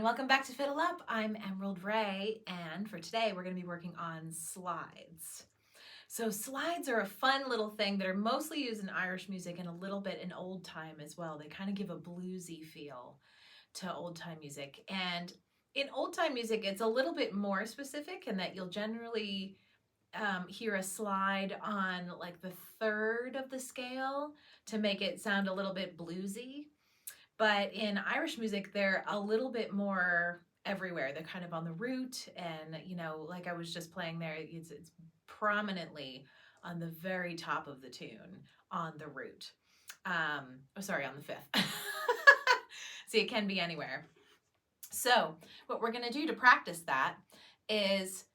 welcome back to FiddleUP. I'm Emerald Ray, and for today we're going to be working on slides. So slides are a fun little thing that are mostly used in Irish music and a little bit in old time as well. They kind of give a bluesy feel to old time music. And in old time music, it's a little bit more specific in that you'll generally hear a slide on like the third of the scale to make it sound a little bit bluesy. But in Irish music, they're a little bit more everywhere. They're kind of on the root, and like I was just playing there, it's prominently on the very top of the tune on the root. On the fifth. See, it can be anywhere. So what we're going to do to practice that is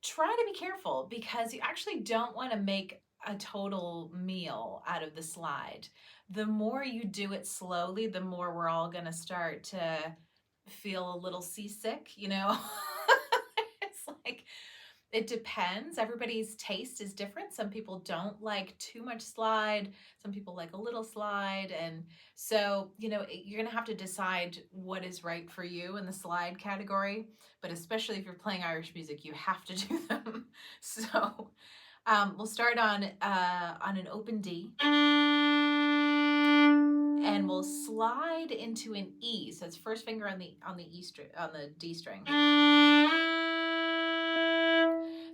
try to be careful, because you actually don't want to make a total meal out of the slide. The more you do it slowly, the more we're all going to start to feel a little seasick, It's like, it depends. Everybody's taste is different. Some people don't like too much slide. Some people like a little slide. And so, you're going to have to decide what is right for you in the slide category. But especially if you're playing Irish music, you have to do them. So we'll start on an open D. And we'll slide into an E. So it's first finger on the E string, on the D string.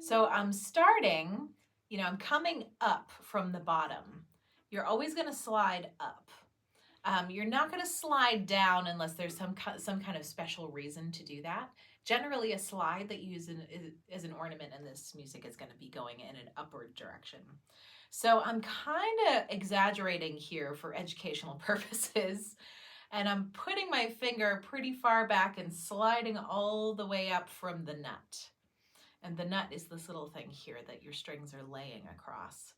So I'm starting, I'm coming up from the bottom. You're always going to slide up. You're not going to slide down unless there's some kind of special reason to do that. Generally, a slide that you use as an ornament in this music is going to be going in an upward direction. So I'm kind of exaggerating here for educational purposes, and I'm putting my finger pretty far back and sliding all the way up from the nut. And the nut is this little thing here that your strings are laying across.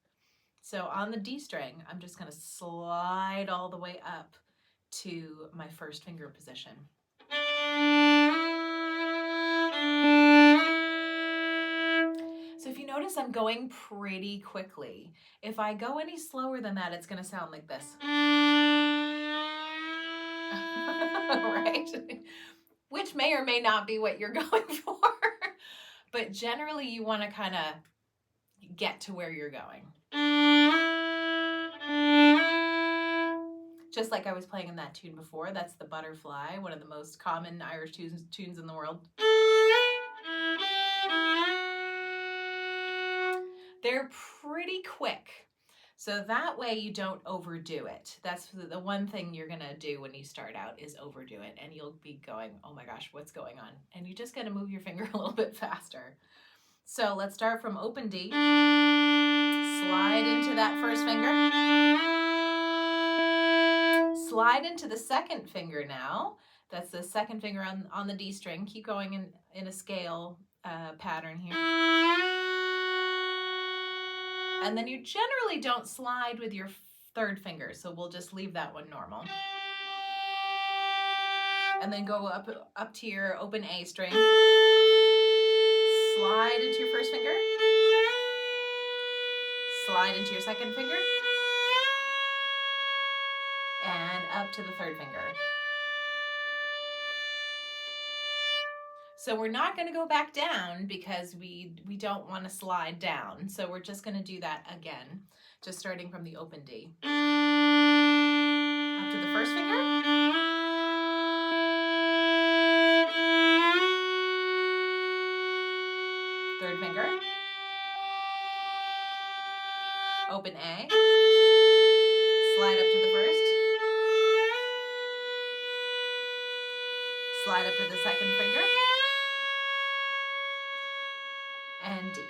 So on the D string, I'm just going to slide all the way up to my first finger position. So if you notice, I'm going pretty quickly. If I go any slower than that, it's going to sound like this. Right? Which may or may not be what you're going for. But generally, you want to kind of get to where you're going. Just like I was playing in that tune before. That's the Butterfly, one of the most common Irish tunes in the world. They're pretty quick, so that way you don't overdo it. That's the one thing you're gonna do when you start out, is overdo it, and you'll be going, oh my gosh, what's going on? And you just gotta move your finger a little bit faster. So let's start from open D, slide into that first finger, slide into the second finger now. That's the second finger on the D string. Keep going in a scale pattern here. And then you generally don't slide with your third finger, so we'll just leave that one normal. And then go up to your open A string. Slide into your first finger. Slide into your second finger. And up to the third finger. So we're not going to go back down because we don't want to slide down. So we're just going to do that again, just starting from the open D. Up to the first finger. Third finger. Open A. Slide up to the first. Slide up to the second finger. And D.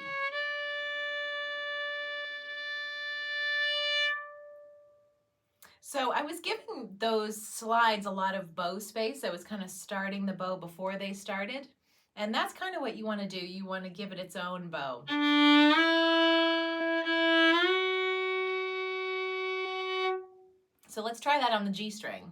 So I was giving those slides a lot of bow space. I was kind of starting the bow before they started. And that's kind of what you want to do. You want to give it its own bow. So let's try that on the G string.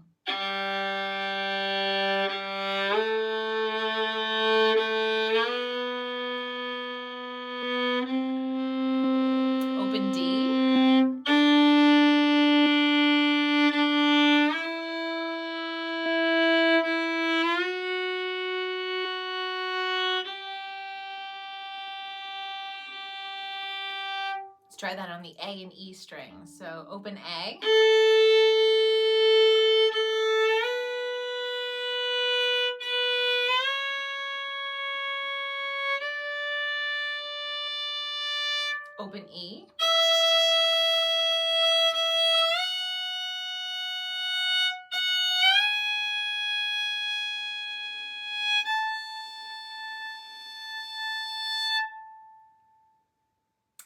Open D. try that on the A and E strings. So open A. Open E.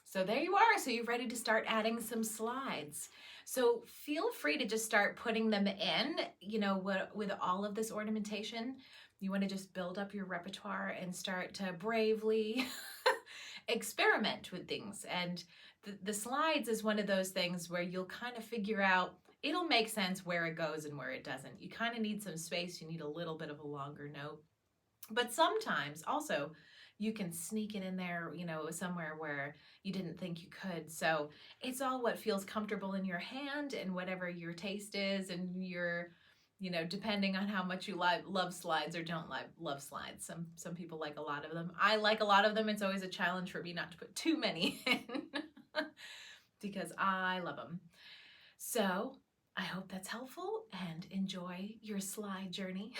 So there you are. So you're ready to start adding some slides. So feel free to just start putting them in, you know, with all of this ornamentation. You want to just build up your repertoire and start to bravely experiment with things. And the slides is one of those things where you'll kind of figure out, it'll make sense where it goes and where it doesn't. You kind of need some space. You need a little bit of a longer note. But sometimes also you can sneak it in there, you know, somewhere where you didn't think you could. So it's all what feels comfortable in your hand and whatever your taste is, and your, you know, depending on how much you love slides or don't love slides. Some people like a lot of them. I like a lot of them. It's always a challenge for me not to put too many in because I love them. So I hope that's helpful, and enjoy your slide journey.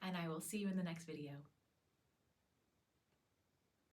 And I will see you in the next video.